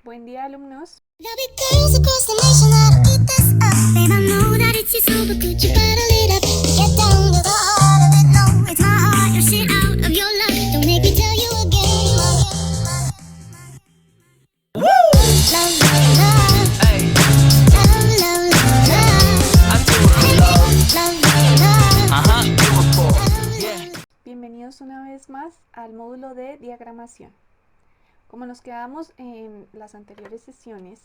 Buen día, alumnos. There'll be girls across the nation that'll eat this up. Babe, I know that it's your soul, but could you bottle it up? Get down to the heart of it. No, it's my heart. You're shit out of your luck. Don't make me tell you again. Love, love, love. Ay, Love, love, love, love. I do it, love. Love, love, love. Ajá, do it for. Yeah. Bienvenidos una vez más al módulo de diagramación. Como nos quedamos en las anteriores sesiones,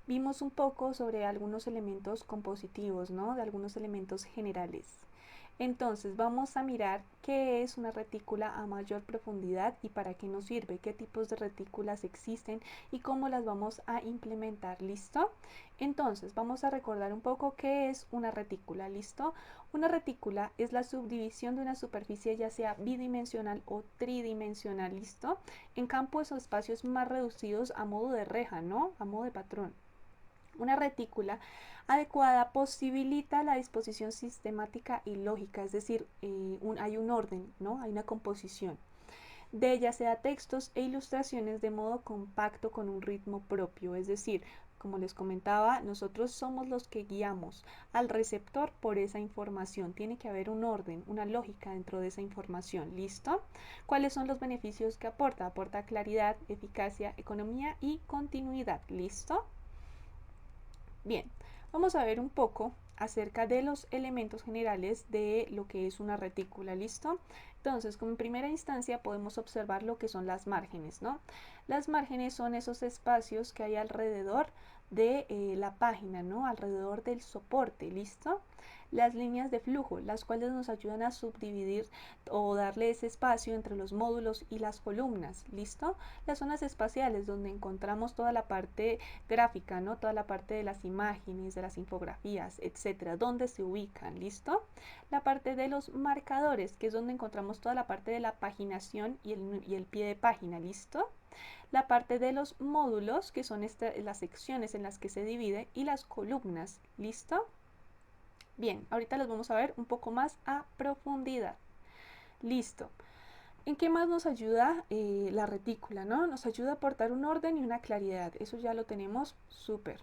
vimos un poco sobre algunos elementos compositivos, ¿no? De algunos elementos generales. Entonces vamos a mirar qué es una retícula a mayor profundidad y para qué nos sirve, qué tipos de retículas existen y cómo las vamos a implementar. ¿Listo? Entonces vamos a recordar un poco qué es una retícula. ¿Listo? Una retícula es la subdivisión de una superficie ya sea bidimensional o tridimensional. ¿Listo? En campos o espacios más reducidos a modo de reja, ¿no? A modo de patrón. Una retícula adecuada posibilita la disposición sistemática y lógica, es decir, hay un orden, ¿no? Hay una composición de ella, sea textos e ilustraciones de modo compacto con un ritmo propio, es decir, como les comentaba, nosotros somos los que guiamos al receptor por esa información. Tiene que haber un orden, una lógica dentro de esa información. ¿Listo? ¿Cuáles son los beneficios que aporta? Aporta claridad, eficacia, economía y continuidad. ¿Listo? Bien, vamos a ver un poco acerca de los elementos generales de lo que es una retícula. ¿Listo? Entonces, como en primera instancia podemos observar lo que son las márgenes, ¿no? Las márgenes son esos espacios que hay alrededor de la página, ¿no? Alrededor del soporte. ¿Listo? Las líneas de flujo, las cuales nos ayudan a subdividir o darle ese espacio entre los módulos y las columnas. ¿Listo? Las zonas espaciales, donde encontramos toda la parte gráfica, ¿no? Toda la parte de las imágenes, de las infografías, etcétera, donde se ubican. ¿Listo? La parte de los marcadores, que es donde encontramos toda la parte de la paginación y el pie de página. ¿Listo? La parte de los módulos, que son las secciones en las que se divide, y las columnas. ¿Listo? Bien, ahorita los vamos a ver un poco más a profundidad. Listo. ¿En qué más nos ayuda la retícula, no? Nos ayuda a aportar un orden y una claridad. Eso ya lo tenemos súper.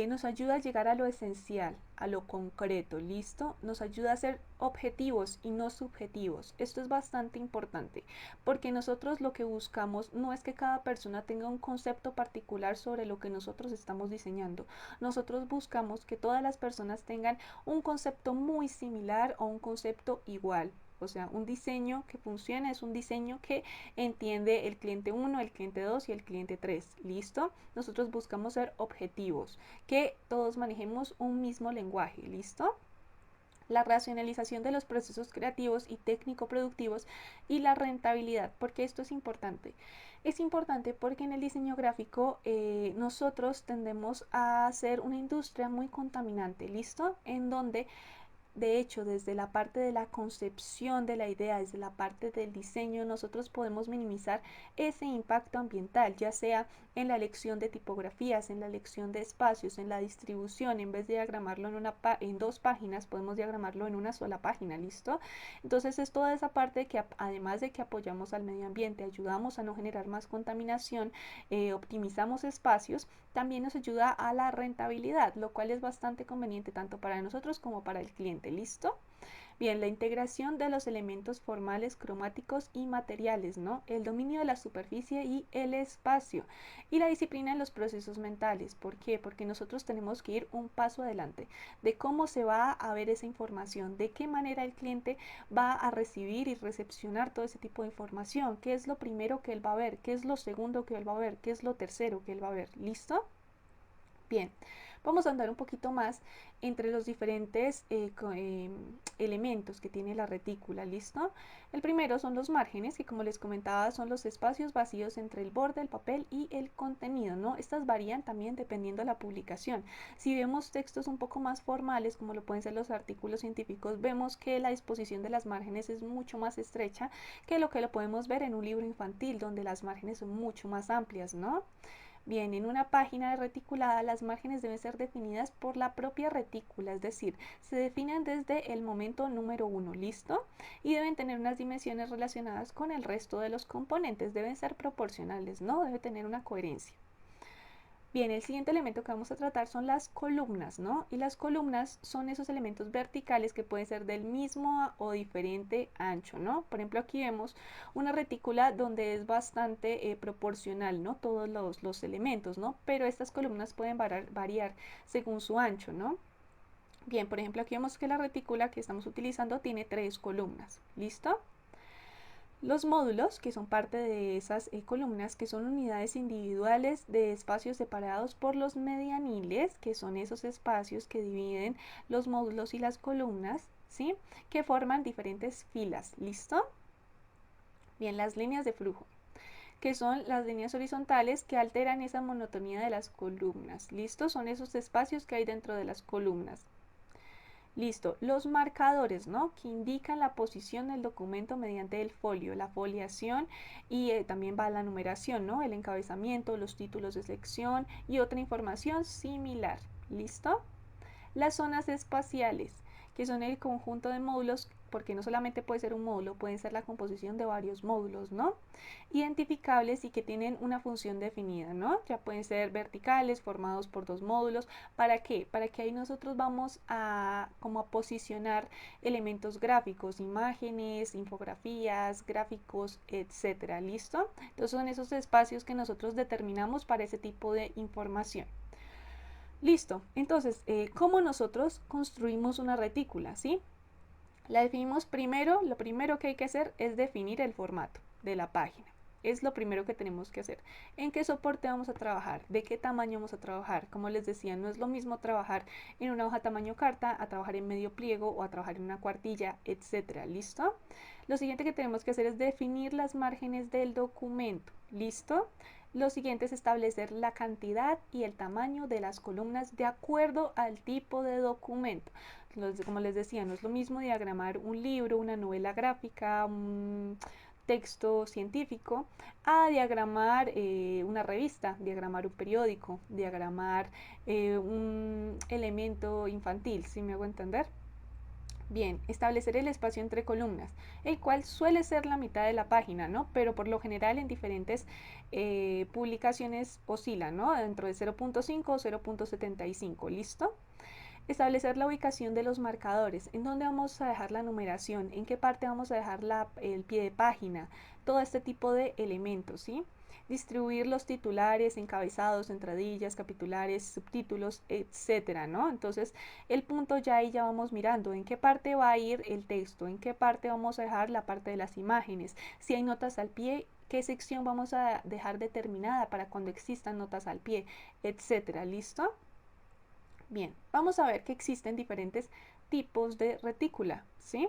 Nos ayuda a llegar a lo esencial, a lo concreto, ¿listo? Nos ayuda a ser objetivos y no subjetivos. Esto es bastante importante, porque nosotros lo que buscamos no es que cada persona tenga un concepto particular sobre lo que nosotros estamos diseñando. Nosotros buscamos que todas las personas tengan un concepto muy similar o un concepto igual. O sea, un diseño que funcione es un diseño que entiende el cliente 1, el cliente 2 y el cliente 3. ¿Listo? Nosotros buscamos ser objetivos, que todos manejemos un mismo lenguaje. ¿Listo? La racionalización de los procesos creativos y técnico-productivos y la rentabilidad. ¿Porque esto es importante? Es importante porque en el diseño gráfico nosotros tendemos a ser una industria muy contaminante, ¿listo? En donde de hecho, desde la parte de la concepción de la idea, desde la parte del diseño, nosotros podemos minimizar ese impacto ambiental, ya sea en la elección de tipografías, en la elección de espacios, en la distribución. En vez de diagramarlo en dos páginas, podemos diagramarlo en una sola página. ¿Listo? Entonces es toda esa parte que además de que apoyamos al medio ambiente, ayudamos a no generar más contaminación, optimizamos espacios, también nos ayuda a la rentabilidad, lo cual es bastante conveniente tanto para nosotros como para el cliente. ¿Listo? Bien, la integración de los elementos formales, cromáticos y materiales, ¿no? El dominio de la superficie y el espacio. Y la disciplina en los procesos mentales. ¿Por qué? Porque nosotros tenemos que ir un paso adelante de cómo se va a ver esa información, de qué manera el cliente va a recibir y recepcionar todo ese tipo de información, qué es lo primero que él va a ver, qué es lo segundo que él va a ver, qué es lo tercero que él va a ver. ¿Listo? Bien, vamos a andar un poquito más entre los diferentes elementos que tiene la retícula. ¿Listo? El primero son los márgenes, que como les comentaba son los espacios vacíos entre el borde, el papel y el contenido, ¿no? Estas varían también dependiendo de la publicación. Si vemos textos un poco más formales, como lo pueden ser los artículos científicos, vemos que la disposición de las márgenes es mucho más estrecha que lo podemos ver en un libro infantil, donde las márgenes son mucho más amplias, ¿no? Bien, en una página reticulada las márgenes deben ser definidas por la propia retícula, es decir, se definen desde el momento número 1, ¿listo? Y deben tener unas dimensiones relacionadas con el resto de los componentes, deben ser proporcionales, ¿no? Debe tener una coherencia. Bien, el siguiente elemento que vamos a tratar son las columnas, ¿no? Y las columnas son esos elementos verticales que pueden ser del mismo o diferente ancho, ¿no? Por ejemplo, aquí vemos una retícula donde es bastante proporcional, ¿no? Todos los elementos, ¿no? Pero estas columnas pueden variar según su ancho, ¿no? Bien, por ejemplo, aquí vemos que la retícula que estamos utilizando tiene 3 columnas, ¿listo? Los módulos, que son parte de esas columnas, que son unidades individuales de espacios separados por los medianiles, que son esos espacios que dividen los módulos y las columnas, ¿sí? Que forman diferentes filas, ¿listo? Bien, las líneas de flujo, que son las líneas horizontales que alteran esa monotonía de las columnas, ¿listo? Son esos espacios que hay dentro de las columnas. Listo, los marcadores, ¿no? Que indican la posición del documento mediante el folio, la foliación y también va la numeración, ¿no? El encabezamiento, los títulos de sección y otra información similar. ¿Listo? Las zonas espaciales, que son el conjunto de módulos, porque no solamente puede ser un módulo, puede ser la composición de varios módulos, ¿no? Identificables y que tienen una función definida, ¿no? Ya pueden ser verticales, formados por 2 módulos. ¿Para qué? Para que ahí nosotros vamos a como a posicionar elementos gráficos, imágenes, infografías, gráficos, etcétera. ¿Listo? Entonces son esos espacios que nosotros determinamos para ese tipo de información. Listo, entonces, ¿cómo nosotros construimos una retícula? ¿Sí? La definimos primero, lo primero que hay que hacer es definir el formato de la página. Es lo primero que tenemos que hacer. ¿En qué soporte vamos a trabajar? ¿De qué tamaño vamos a trabajar? Como les decía, no es lo mismo trabajar en una hoja tamaño carta, a trabajar en medio pliego o a trabajar en una cuartilla, etcétera. ¿Listo? Lo siguiente que tenemos que hacer es definir las márgenes del documento. ¿Listo? Lo siguiente es establecer la cantidad y el tamaño de las columnas de acuerdo al tipo de documento. Como les decía, no es lo mismo diagramar un libro, una novela gráfica, un texto científico, a diagramar una revista, diagramar un periódico, diagramar un elemento infantil, ¿sí me hago entender? Bien, establecer el espacio entre columnas, el cual suele ser la mitad de la página, ¿no? Pero por lo general en diferentes publicaciones oscila, ¿no? Dentro de 0.5 o 0.75, ¿listo? Establecer la ubicación de los marcadores, en dónde vamos a dejar la numeración, en qué parte vamos a dejar el pie de página, todo este tipo de elementos, ¿sí? Distribuir los titulares, encabezados, entradillas, capitulares, subtítulos, etcétera, ¿no? Entonces, el punto ya ahí ya vamos mirando en qué parte va a ir el texto, en qué parte vamos a dejar la parte de las imágenes, si hay notas al pie, qué sección vamos a dejar determinada para cuando existan notas al pie, etcétera, ¿listo? Bien, vamos a ver que existen diferentes tipos de retícula, ¿sí?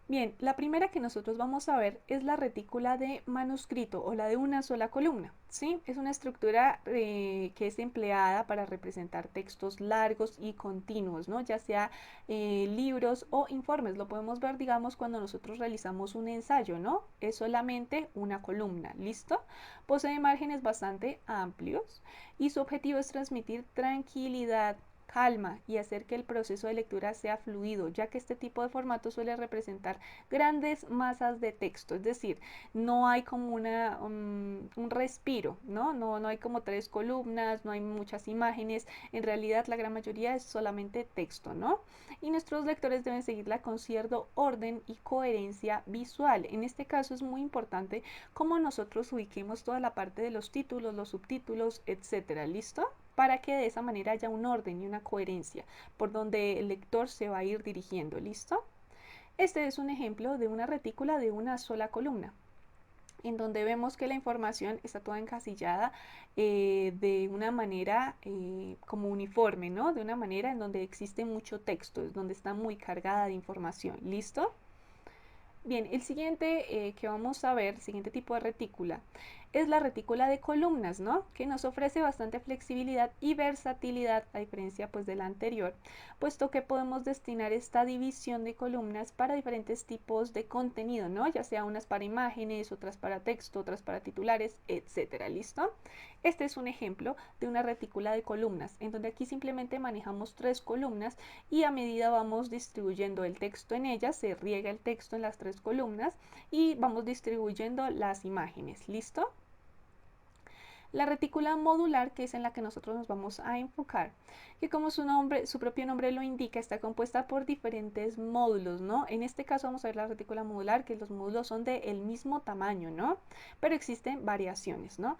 Bien, la primera que nosotros vamos a ver es la retícula de manuscrito o la de una sola columna, ¿sí? Es una estructura que es empleada para representar textos largos y continuos, ¿no? Ya sea libros o informes. Lo podemos ver, digamos, cuando nosotros realizamos un ensayo, ¿no? Es solamente una columna, ¿listo? Posee márgenes bastante amplios y su objetivo es transmitir tranquilidad, calma y hacer que el proceso de lectura sea fluido, ya que este tipo de formato suele representar grandes masas de texto, es decir, no hay como un respiro, ¿no? No hay como 3 columnas, no hay muchas imágenes, en realidad la gran mayoría es solamente texto, ¿no? Y nuestros lectores deben seguirla con cierto orden y coherencia visual. En este caso es muy importante cómo nosotros ubiquemos toda la parte de los títulos, los subtítulos, etcétera, ¿listo? Para que de esa manera haya un orden y una coherencia por donde el lector se va a ir dirigiendo, ¿listo? Este es un ejemplo de una retícula de una sola columna, en donde vemos que la información está toda encasillada de una manera como uniforme, ¿no? De una manera en donde existe mucho texto, es donde está muy cargada de información, ¿listo? Bien, el siguiente que vamos a ver, el siguiente tipo de retícula, es la retícula de columnas, ¿no? Que nos ofrece bastante flexibilidad y versatilidad, a diferencia pues de la anterior, puesto que podemos destinar esta división de columnas para diferentes tipos de contenido, ¿no? Ya sea unas para imágenes, otras para texto, otras para titulares, etcétera, ¿listo? Este es un ejemplo de una retícula de columnas, en donde aquí simplemente manejamos 3 columnas y a medida vamos distribuyendo el texto en ellas, se riega el texto en las 3 columnas y vamos distribuyendo las imágenes, ¿listo? La retícula modular, que es en la que nosotros nos vamos a enfocar, que como su propio nombre lo indica, está compuesta por diferentes módulos, ¿no? En este caso vamos a ver la retícula modular, que los módulos son del mismo tamaño, ¿no? Pero existen variaciones, ¿no?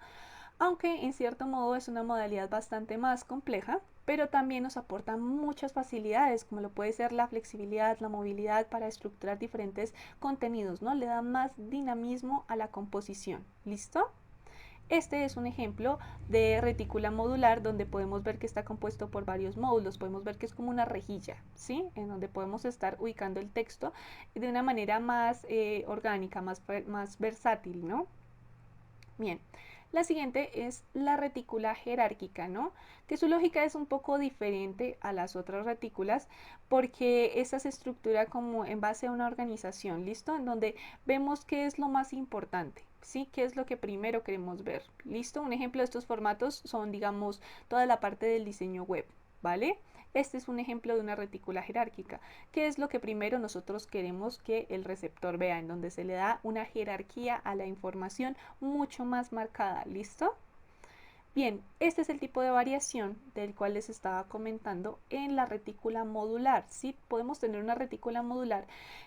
Aunque en cierto modo es una modalidad bastante más compleja, pero también nos aporta muchas facilidades, como lo puede ser la flexibilidad, la movilidad para estructurar diferentes contenidos, ¿no? Le da más dinamismo a la composición. ¿Listo? Este es un ejemplo de retícula modular donde podemos ver que está compuesto por varios módulos. Podemos ver que es como una rejilla, ¿sí? En donde podemos estar ubicando el texto de una manera más orgánica, más versátil, ¿no? Bien, la siguiente es la retícula jerárquica, ¿no? Que su lógica es un poco diferente a las otras retículas porque esta se estructura como en base a una organización, ¿listo? En donde vemos qué es lo más importante, ¿sí? ¿Qué es lo que primero queremos ver? ¿Listo? Un ejemplo de estos formatos son, digamos, toda la parte del diseño web, ¿vale? Este es un ejemplo de una retícula jerárquica, que es lo que primero nosotros queremos que el receptor vea, en donde se le da una jerarquía a la información mucho más marcada. ¿Listo? Bien, este es el tipo de variación del cual les estaba comentando en la retícula modular. ¿Sí? Podemos tener una retícula modular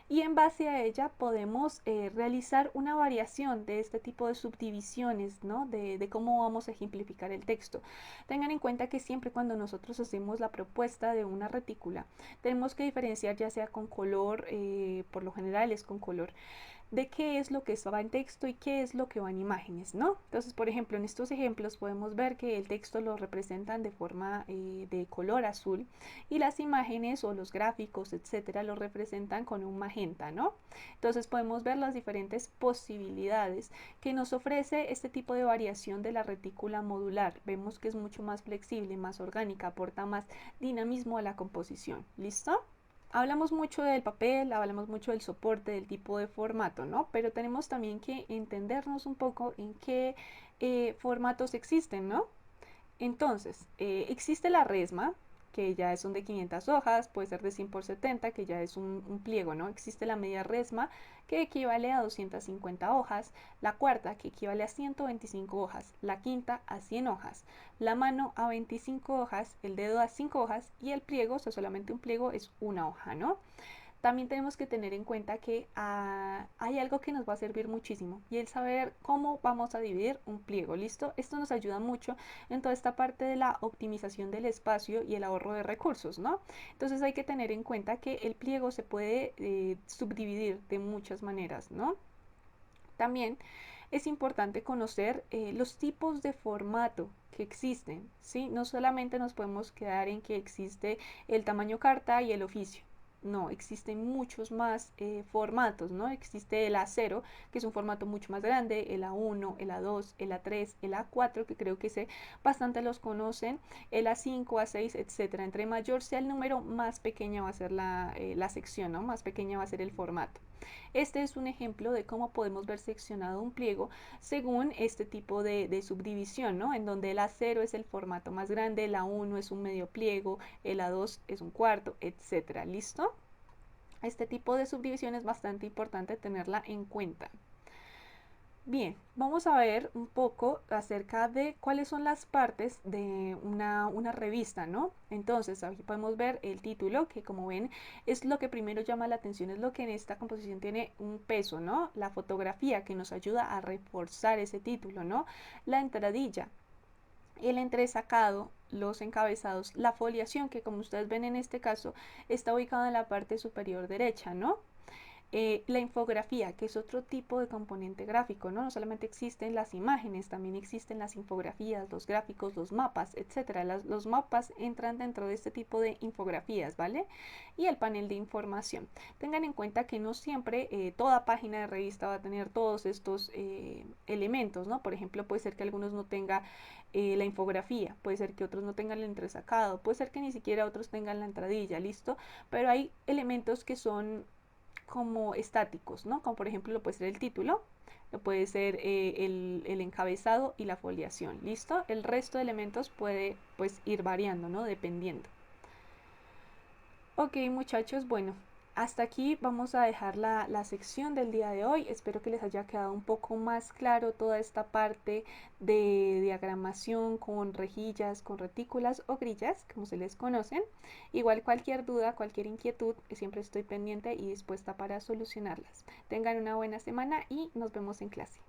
y en base a ella podemos realizar una variación de este tipo de subdivisiones, ¿no? De cómo vamos a ejemplificar el texto. Tengan en cuenta que siempre cuando nosotros hacemos la propuesta de una retícula, tenemos que diferenciar ya sea con color, por lo general es con color, de qué es lo que va en texto y qué es lo que va en imágenes, ¿no? Entonces, por ejemplo, en estos ejemplos podemos ver que el texto lo representan de forma de color azul y las imágenes o los gráficos, etcétera, lo representan con un magenta, ¿no? Entonces podemos ver las diferentes posibilidades que nos ofrece este tipo de variación de la retícula modular. Vemos que es mucho más flexible, más orgánica, aporta más dinamismo a la composición. ¿Listo? Hablamos mucho del papel, hablamos mucho del soporte, del tipo de formato, ¿no? Pero tenemos también que entendernos un poco en qué formatos existen, ¿no? Entonces, existe la resma, que ya son de 500 hojas, puede ser de 100 por 70, que ya es un pliego, ¿no? Existe la media resma, que equivale a 250 hojas, la cuarta, que equivale a 125 hojas, la quinta a 100 hojas, la mano a 25 hojas, el dedo a 5 hojas y el pliego, o sea, solamente un pliego es una hoja, ¿no? También tenemos que tener en cuenta que hay algo que nos va a servir muchísimo y el saber cómo vamos a dividir un pliego. ¿Listo? Esto nos ayuda mucho en toda esta parte de la optimización del espacio y el ahorro de recursos, ¿no? Entonces hay que tener en cuenta que el pliego se puede subdividir de muchas maneras, ¿no? También es importante conocer los tipos de formato que existen, ¿sí? No solamente nos podemos quedar en que existe el tamaño carta y el oficio. No, existen muchos más formatos, ¿no? Existe el A0, que es un formato mucho más grande, el A1, el A2, el A3, el A4, que creo que bastante los conocen, el A5, A6, etcétera. Entre mayor sea el número, más pequeña va a ser la sección, ¿no? Más pequeña va a ser el formato. Este es un ejemplo de cómo podemos ver seccionado un pliego según este tipo de subdivisión, ¿no? En donde el A0 es el formato más grande, el A1 es un medio pliego, el A2 es un cuarto, etcétera. ¿Listo? Este tipo de subdivisión es bastante importante tenerla en cuenta. Bien, vamos a ver un poco acerca de cuáles son las partes de una revista, ¿no? Entonces, aquí podemos ver el título, que como ven es lo que primero llama la atención, es lo que en esta composición tiene un peso, ¿no? La fotografía que nos ayuda a reforzar ese título, ¿no? La entradilla, el entresacado, los encabezados, la foliación, que como ustedes ven en este caso está ubicada en la parte superior derecha, ¿no? La infografía, que es otro tipo de componente gráfico, ¿no? No solamente existen las imágenes, también existen las infografías, los gráficos, los mapas, etcétera. Los mapas entran dentro de este tipo de infografías, ¿vale? Y el panel de información. Tengan en cuenta que no siempre toda página de revista va a tener todos estos elementos, ¿no? Por ejemplo, puede ser que algunos no tengan la infografía, puede ser que otros no tengan el entresacado, puede ser que ni siquiera otros tengan la entradilla, ¿listo? Pero hay elementos que son como estáticos, ¿no? Como por ejemplo lo puede ser el título, lo puede ser el encabezado y la foliación, ¿listo? El resto de elementos puede pues ir variando, ¿no? Dependiendo. Ok, muchachos, bueno, hasta aquí vamos a dejar la sección del día de hoy. Espero que les haya quedado un poco más claro toda esta parte de diagramación con rejillas, con retículas o grillas, como se les conocen. Igual cualquier duda, cualquier inquietud, siempre estoy pendiente y dispuesta para solucionarlas. Tengan una buena semana y nos vemos en clase.